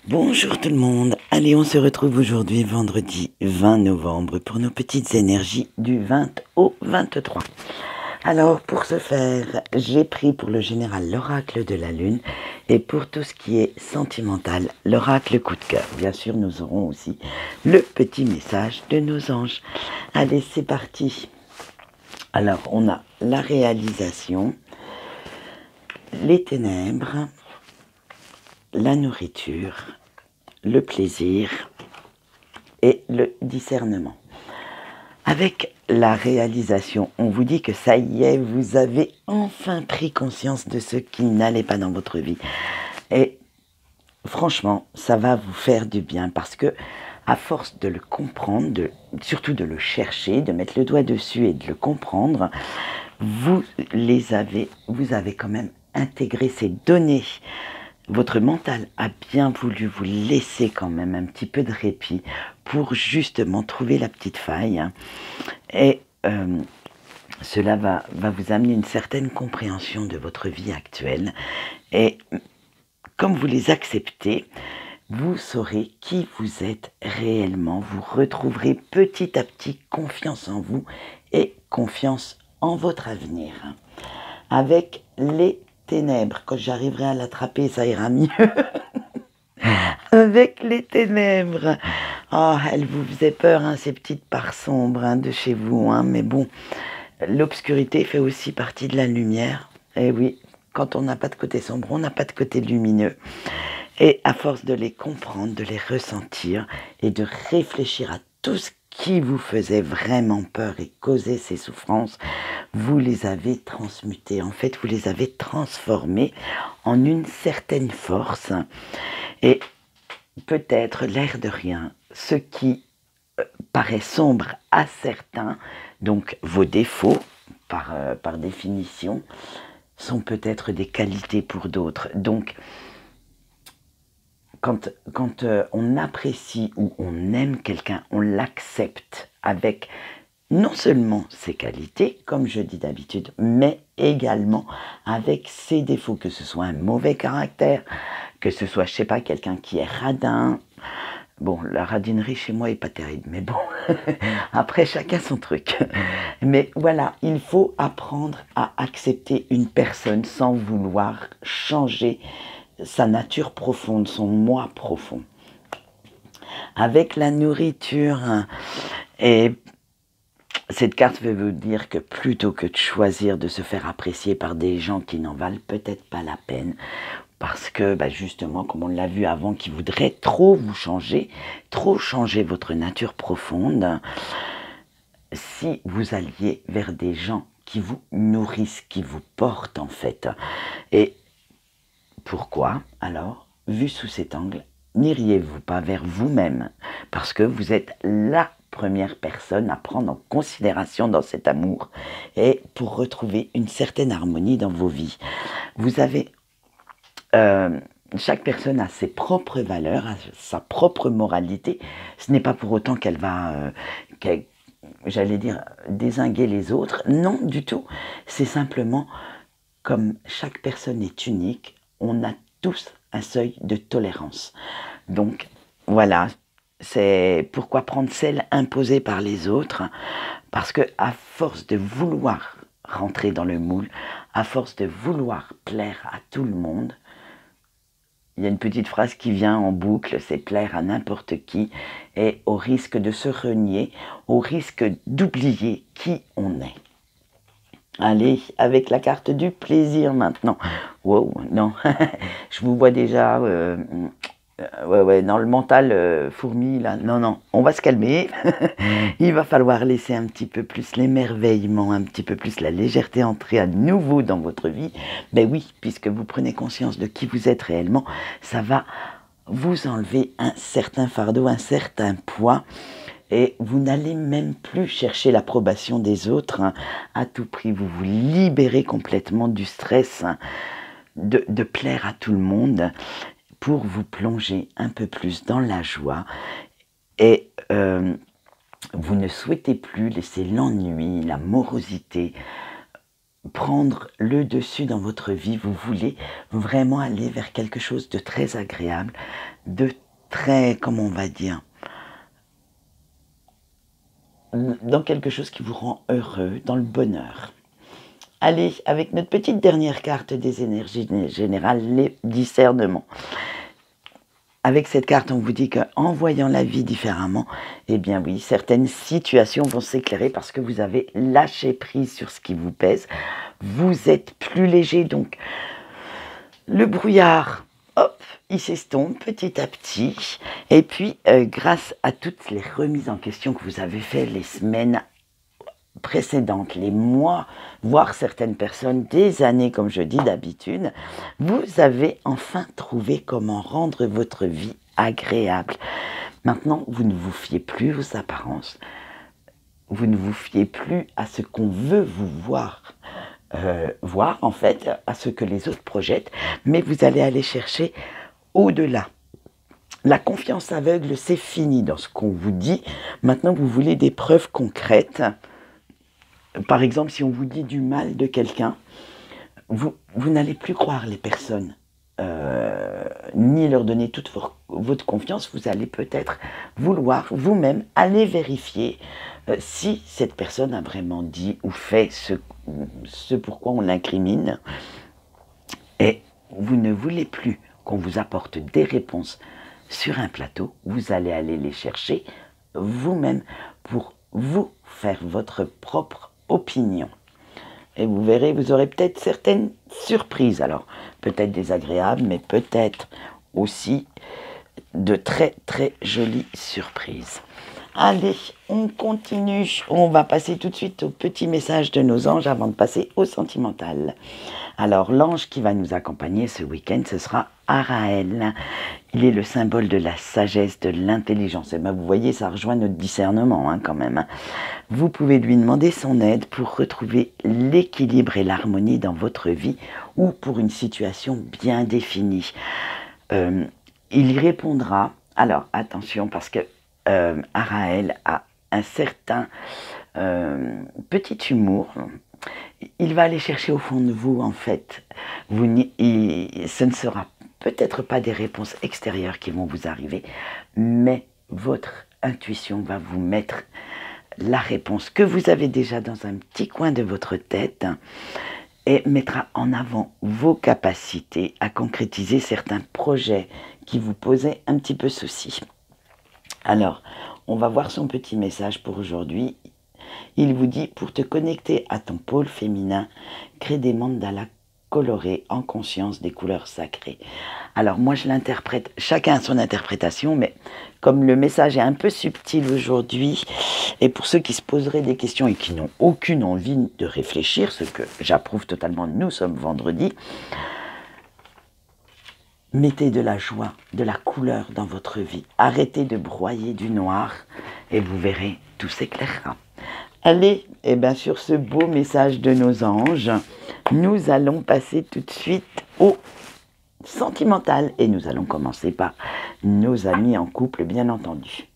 Bonjour tout le monde, allez on se retrouve aujourd'hui vendredi 20 novembre pour nos petites énergies du 20 au 23. Alors pour ce faire, j'ai pris pour le général l'oracle de la lune et pour tout ce qui est sentimental, l'oracle coup de cœur. Bien sûr nous aurons aussi le petit message de nos anges. Allez c'est parti. Alors on a la réalisation, les ténèbres, la nourriture, le plaisir et le discernement. Avec la réalisation, on vous dit que ça y est, vous avez enfin pris conscience de ce qui n'allait pas dans votre vie. Et franchement, ça va vous faire du bien parce que à force de le comprendre, surtout de le chercher, de mettre le doigt dessus et de le comprendre, vous avez quand même intégré ces données. Votre mental a bien voulu vous laisser quand même un petit peu de répit pour justement trouver la petite faille. Et cela va vous amener une certaine compréhension de votre vie actuelle. Et comme vous les acceptez, vous saurez qui vous êtes réellement. Vous retrouverez petit à petit confiance en vous et confiance en votre avenir. Avec les ténèbres, quand j'arriverai à l'attraper, ça ira mieux. Avec les ténèbres. Oh, elle vous faisait peur, hein, ces petites parts sombres de chez vous. Mais bon, l'obscurité fait aussi partie de la lumière. Et oui, quand on n'a pas de côté sombre, on n'a pas de côté lumineux. Et à force de les comprendre, de les ressentir et de réfléchir à tout ce qui vous faisait vraiment peur et causait ces souffrances, vous les avez transmutés. En fait, vous les avez transformés en une certaine force. Et peut-être, l'air de rien, ce qui paraît sombre à certains, donc vos défauts, par définition, sont peut-être des qualités pour d'autres. Donc, quand on apprécie ou on aime quelqu'un, on l'accepte avec non seulement ses qualités, comme je dis d'habitude, mais également avec ses défauts, que ce soit un mauvais caractère, que ce soit, je sais pas, quelqu'un qui est radin. Bon, la radinerie chez moi est pas terrible, mais bon, après chacun son truc. Mais voilà, il faut apprendre à accepter une personne sans vouloir changer sa nature profonde, son moi profond. Avec la nourriture, et cette carte veut vous dire que plutôt que de choisir de se faire apprécier par des gens qui n'en valent peut-être pas la peine, parce que justement, comme on l'a vu avant, qui voudraient trop vous changer, trop changer votre nature profonde, si vous alliez vers des gens qui vous nourrissent, qui vous portent en fait. Et pourquoi alors, vu sous cet angle, n'iriez-vous pas vers vous-même? Parce que vous êtes la première personne à prendre en considération dans cet amour et pour retrouver une certaine harmonie dans vos vies. Vous avez... chaque personne a ses propres valeurs, a sa propre moralité. Ce n'est pas pour autant qu'elle va, j'allais dire, dézinguer les autres. Non, du tout. C'est simplement, comme chaque personne est unique, on a tous un seuil de tolérance. Donc, voilà, c'est pourquoi prendre celle imposée par les autres, parce que à force de vouloir rentrer dans le moule, à force de vouloir plaire à tout le monde, il y a une petite phrase qui vient en boucle, c'est plaire à n'importe qui, et au risque de se renier, au risque d'oublier qui on est. Allez, avec la carte du plaisir maintenant. Wow, non, je vous vois déjà, ouais, dans le mental, fourmi, là. Non, non, on va se calmer. Il va falloir laisser un petit peu plus l'émerveillement, un petit peu plus la légèreté entrer à nouveau dans votre vie. Ben oui, puisque vous prenez conscience de qui vous êtes réellement, ça va vous enlever un certain fardeau, un certain poids. Et vous n'allez même plus chercher l'approbation des autres à tout prix. Vous vous libérez complètement du stress de plaire à tout le monde pour vous plonger un peu plus dans la joie. Et vous ne souhaitez plus laisser l'ennui, la morosité prendre le dessus dans votre vie, vous voulez vraiment aller vers quelque chose de très agréable, de très, comment on va dire, dans quelque chose qui vous rend heureux, dans le bonheur. Allez, avec notre petite dernière carte des énergies générales, les discernements. Avec cette carte, on vous dit qu'en voyant la vie différemment, eh bien oui, certaines situations vont s'éclairer parce que vous avez lâché prise sur ce qui vous pèse. Vous êtes plus léger, donc le brouillard, hop, il s'estompe petit à petit. Et puis, grâce à toutes les remises en question que vous avez faites les semaines précédentes, les mois, voire certaines personnes, des années, comme je dis d'habitude, vous avez enfin trouvé comment rendre votre vie agréable. Maintenant, vous ne vous fiez plus aux apparences. Vous ne vous fiez plus à ce qu'on veut vous voir. Voir en fait à ce que les autres projettent, mais vous allez aller chercher au-delà. La confiance aveugle, c'est fini dans ce qu'on vous dit. Maintenant, vous voulez des preuves concrètes. Par exemple, si on vous dit du mal de quelqu'un, vous n'allez plus croire les personnes, ni leur donner toute votre confiance. Vous allez peut-être vouloir vous-même aller vérifier si cette personne a vraiment dit ou fait ce pourquoi on l'incrimine. Et vous ne voulez plus qu'on vous apporte des réponses sur un plateau. Vous allez aller les chercher vous-même pour vous faire votre propre opinion. Et vous verrez, vous aurez peut-être certaines surprises. Alors, peut-être désagréables, mais peut-être aussi de très très jolies surprises. Allez, on continue. On va passer tout de suite au petit message de nos anges avant de passer au sentimental. Alors, l'ange qui va nous accompagner ce week-end, ce sera Araël. Il est le symbole de la sagesse, de l'intelligence. Et bien, vous voyez, ça rejoint notre discernement quand même. Vous pouvez lui demander son aide pour retrouver l'équilibre et l'harmonie dans votre vie ou pour une situation bien définie. Il y répondra. Alors, attention, parce que Araël a un certain petit humour. Il va aller chercher au fond de vous, en fait. Ce ne sera peut-être pas des réponses extérieures qui vont vous arriver, mais votre intuition va vous mettre la réponse que vous avez déjà dans un petit coin de votre tête et mettra en avant vos capacités à concrétiser certains projets qui vous posaient un petit peu souci. Alors, on va voir son petit message pour aujourd'hui. Il vous dit, pour te connecter à ton pôle féminin, crée des mandalas colorés en conscience des couleurs sacrées. Alors moi je l'interprète, chacun a son interprétation, mais comme le message est un peu subtil aujourd'hui, et pour ceux qui se poseraient des questions et qui n'ont aucune envie de réfléchir, ce que j'approuve totalement, nous sommes vendredi, mettez de la joie, de la couleur dans votre vie. Arrêtez de broyer du noir et vous verrez, tout s'éclairera. Allez, et bien sur ce beau message de nos anges, nous allons passer tout de suite au sentimental. Et nous allons commencer par nos amis en couple, bien entendu.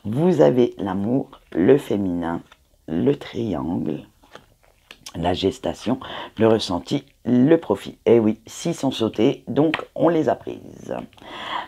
Vous avez l'amour, le féminin, le triangle, la gestation, le ressenti, le profit. Et oui, 6 sont sautés, donc on les a prises.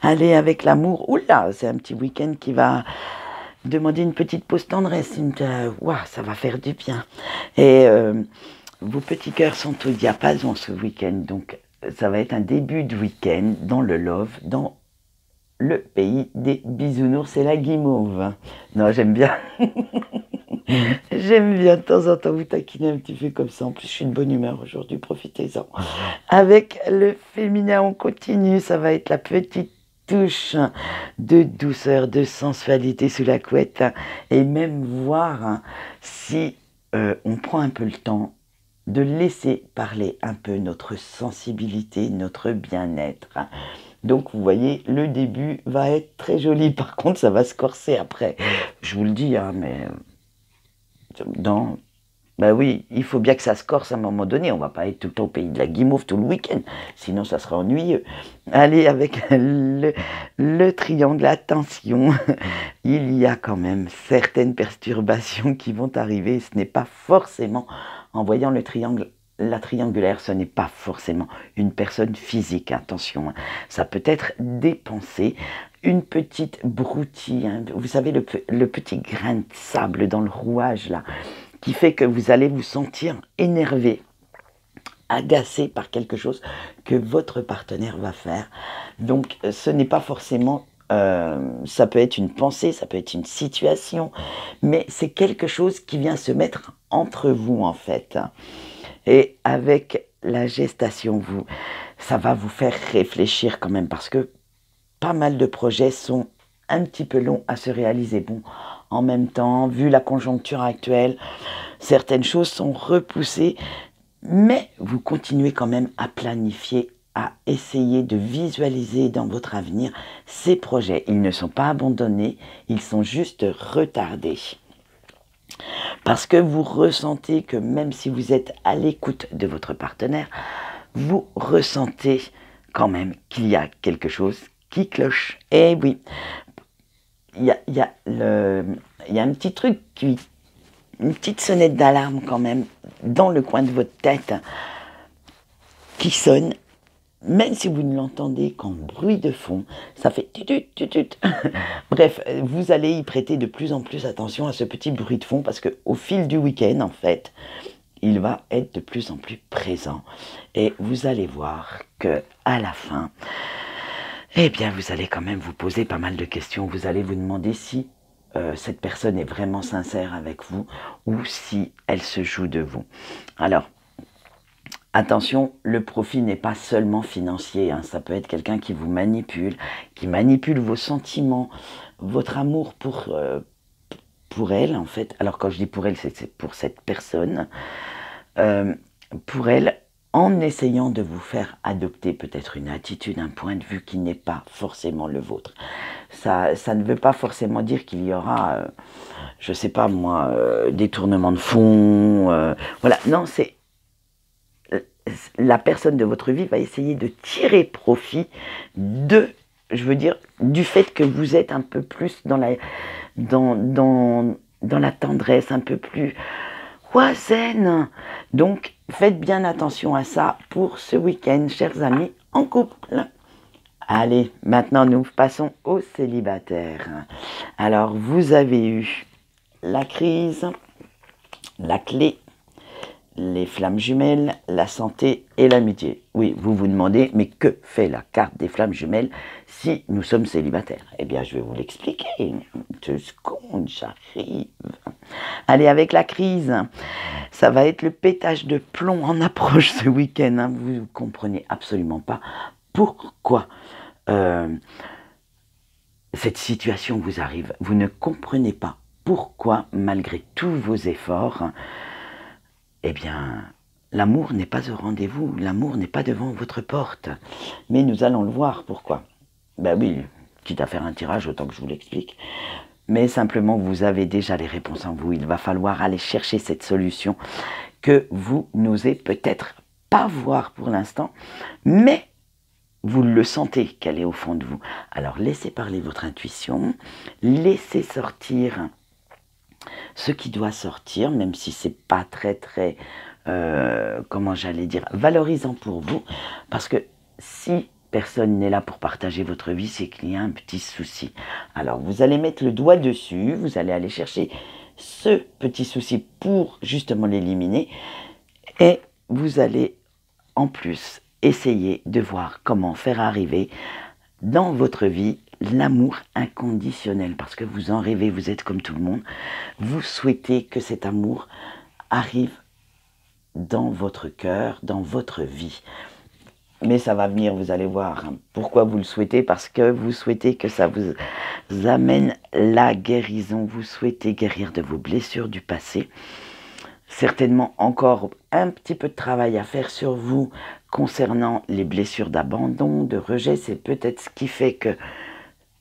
Allez, avec l'amour, oula, c'est un petit week-end qui va demander une petite pause tendresse, ça va faire du bien. Et vos petits cœurs sont au diapason ce week-end, donc ça va être un début de week-end dans le love, dans le pays des bisounours et la guimauve. Non, j'aime bien. J'aime bien de temps en temps vous taquiner un petit peu comme ça. En plus, je suis de bonne humeur aujourd'hui, profitez-en. Avec le féminin, on continue. Ça va être la petite touche de douceur, de sensualité sous la couette. Et même voir si on prend un peu le temps de laisser parler un peu notre sensibilité, notre bien-être. Donc vous voyez, le début va être très joli. Par contre, ça va se corser après. Je vous le dis, mais... Ben oui, il faut bien que ça se corse à un moment donné. On va pas être tout le temps au pays de la guimauve tout le week-end, sinon ça sera ennuyeux. Allez, avec le triangle, attention, il y a quand même certaines perturbations qui vont arriver. Ce n'est pas forcément en voyant le triangle la triangulaire, ce n'est pas forcément une personne physique, attention. Hein. Ça peut être des pensées, une petite broutille, hein. Vous savez, le petit grain de sable dans le rouage, là, qui fait que vous allez vous sentir énervé, agacé par quelque chose que votre partenaire va faire. Donc, ce n'est pas forcément... ça peut être une pensée, ça peut être une situation, mais c'est quelque chose qui vient se mettre entre vous, en fait. Et avec la gestation, ça va vous faire réfléchir quand même, parce que pas mal de projets sont un petit peu longs à se réaliser. Bon, en même temps, vu la conjoncture actuelle, certaines choses sont repoussées, mais vous continuez quand même à planifier, à essayer de visualiser dans votre avenir ces projets. Ils ne sont pas abandonnés, ils sont juste retardés. Parce que vous ressentez que même si vous êtes à l'écoute de votre partenaire, vous ressentez quand même qu'il y a quelque chose qui cloche. Et oui, il y a un petit truc, une petite sonnette d'alarme quand même dans le coin de votre tête qui sonne, même si vous ne l'entendez qu'en bruit de fond, ça fait tutut, tutut. Bref, vous allez y prêter de plus en plus attention à ce petit bruit de fond parce qu'au fil du week-end, en fait, il va être de plus en plus présent. Et vous allez voir que à la fin, eh bien, vous allez quand même vous poser pas mal de questions. Vous allez vous demander si cette personne est vraiment sincère avec vous ou si elle se joue de vous. Alors, attention, le profit n'est pas seulement financier, hein. Ça peut être quelqu'un qui vous manipule, qui manipule vos sentiments, votre amour pour elle, en fait. Alors, quand je dis pour elle, c'est pour cette personne. Pour elle, en essayant de vous faire adopter peut-être une attitude, un point de vue qui n'est pas forcément le vôtre. Ça ne veut pas forcément dire qu'il y aura, je ne sais pas moi, détournement de fonds. Voilà, non, c'est la personne de votre vie va essayer de tirer profit je veux dire, du fait que vous êtes un peu plus dans la tendresse, un peu plus zen. Donc, faites bien attention à ça pour ce week-end, chers amis, en couple. Allez, maintenant nous passons aux célibataires. Alors, vous avez eu la crise, la clé, les flammes jumelles, la santé et l'amitié. Oui, vous vous demandez, mais que fait la carte des flammes jumelles si nous sommes célibataires? Eh bien, je vais vous l'expliquer. 2 secondes, j'arrive. Allez, avec la crise, ça va être le pétage de plomb en approche ce week-end. Hein. Vous ne comprenez absolument pas pourquoi cette situation vous arrive. Vous ne comprenez pas pourquoi, malgré tous vos efforts, eh bien, l'amour n'est pas au rendez-vous, l'amour n'est pas devant votre porte. Mais nous allons le voir, pourquoi. Ben oui, quitte à faire un tirage, autant que je vous l'explique. Mais simplement, vous avez déjà les réponses en vous. Il va falloir aller chercher cette solution que vous n'osez peut-être pas voir pour l'instant, mais vous le sentez qu'elle est au fond de vous. Alors, laissez parler votre intuition, laissez sortir ce qui doit sortir, même si c'est pas très, comment j'allais dire, valorisant pour vous, parce que si personne n'est là pour partager votre vie, c'est qu'il y a un petit souci. Alors, vous allez mettre le doigt dessus, vous allez aller chercher ce petit souci pour justement l'éliminer, et vous allez en plus essayer de voir comment faire arriver dans votre vie l'amour inconditionnel, parce que vous en rêvez, vous êtes comme tout le monde, vous souhaitez que cet amour arrive dans votre cœur, dans votre vie. Mais ça va venir, vous allez voir. Pourquoi vous le souhaitez? Parce que vous souhaitez que ça vous amène la guérison, vous souhaitez guérir de vos blessures du passé. Certainement encore un petit peu de travail à faire sur vous concernant les blessures d'abandon, de rejet. C'est peut-être ce qui fait que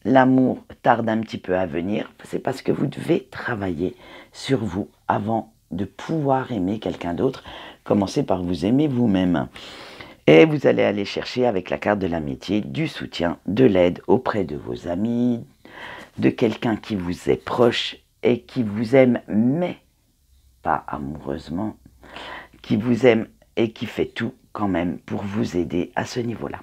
l'amour tarde un petit peu à venir. C'est parce que vous devez travailler sur vous avant de pouvoir aimer quelqu'un d'autre. Commencez par vous aimer vous-même. Et vous allez aller chercher avec la carte de l'amitié du soutien, de l'aide auprès de vos amis, de quelqu'un qui vous est proche et qui vous aime, mais pas amoureusement, qui vous aime et qui fait tout quand même pour vous aider à ce niveau-là.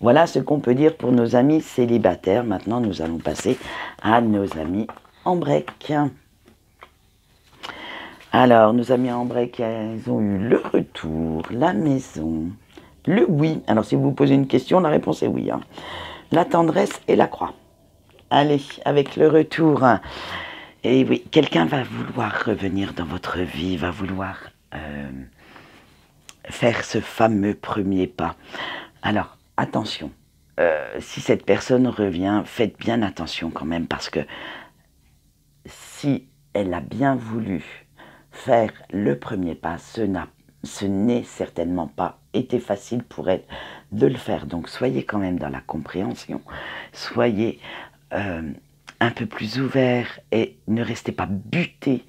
Voilà ce qu'on peut dire pour nos amis célibataires. Maintenant, nous allons passer à nos amis en break. Alors, nos amis en break, ils ont eu le retour, la maison, le oui. Alors, si vous vous posez une question, la réponse est oui. Hein. La tendresse et la croix. Allez, avec le retour. Et oui, quelqu'un va vouloir revenir dans votre vie, va vouloir faire ce fameux premier pas. Alors, attention. Si cette personne revient, faites bien attention quand même, parce que si elle a bien voulu faire le premier pas, ce n'est certainement pas été facile pour elle de le faire. Donc soyez quand même dans la compréhension, soyez un peu plus ouvert et ne restez pas buté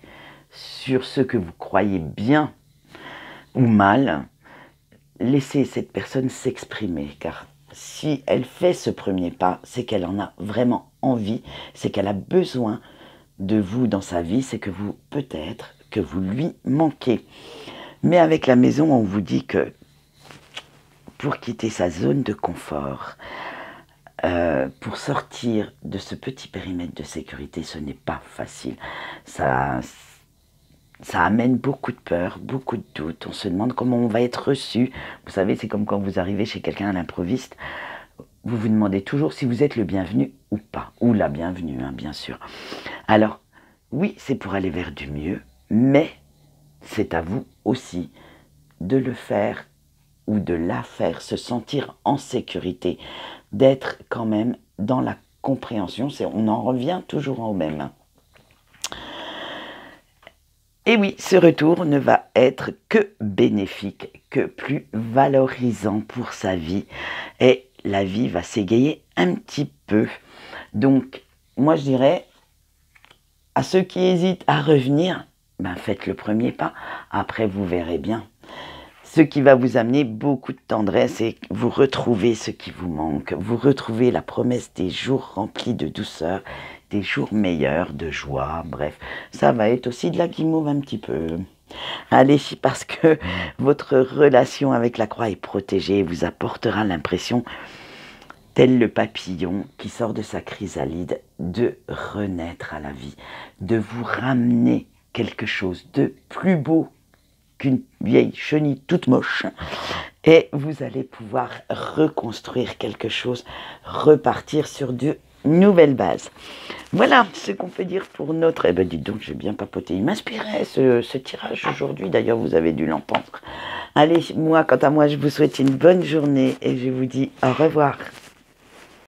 sur ce que vous croyez bien ou mal. Laissez cette personne s'exprimer, car si elle fait ce premier pas, c'est qu'elle en a vraiment envie, c'est qu'elle a besoin de vous dans sa vie, c'est que vous, peut-être, que vous lui manquez. Mais avec la maison, on vous dit que pour quitter sa zone de confort, pour sortir de ce petit périmètre de sécurité, ce n'est pas facile. Ça amène beaucoup de peur, beaucoup de doutes. On se demande comment on va être reçu. Vous savez, c'est comme quand vous arrivez chez quelqu'un à l'improviste. Vous vous demandez toujours si vous êtes le bienvenu ou pas. Ou la bienvenue, hein, bien sûr. Alors, oui, c'est pour aller vers du mieux, mais c'est à vous aussi de le faire ou de la faire se sentir en sécurité, d'être quand même dans la compréhension. On en revient toujours au même. Et oui, ce retour ne va être que bénéfique, que plus valorisant pour sa vie. Et la vie va s'égayer un petit peu. Donc, moi je dirais, à ceux qui hésitent à revenir, ben faites le premier pas. Après, vous verrez bien. Ce qui va vous amener beaucoup de tendresse et vous retrouvez ce qui vous manque. Vous retrouvez la promesse des jours remplis de douceur, des jours meilleurs, de joie, bref. Ça va être aussi de la guimauve un petit peu. Allez, parce que votre relation avec la croix est protégée et vous apportera l'impression, tel le papillon qui sort de sa chrysalide, de renaître à la vie, de vous ramener quelque chose de plus beau qu'une vieille chenille toute moche, et vous allez pouvoir reconstruire quelque chose, repartir sur de nouvelles bases. Voilà ce qu'on peut dire pour notre... Eh ben dites donc, j'ai bien papoté. Il m'inspirait ce tirage aujourd'hui, d'ailleurs vous avez dû l'entendre. Allez, moi, quant à moi, je vous souhaite une bonne journée et je vous dis au revoir.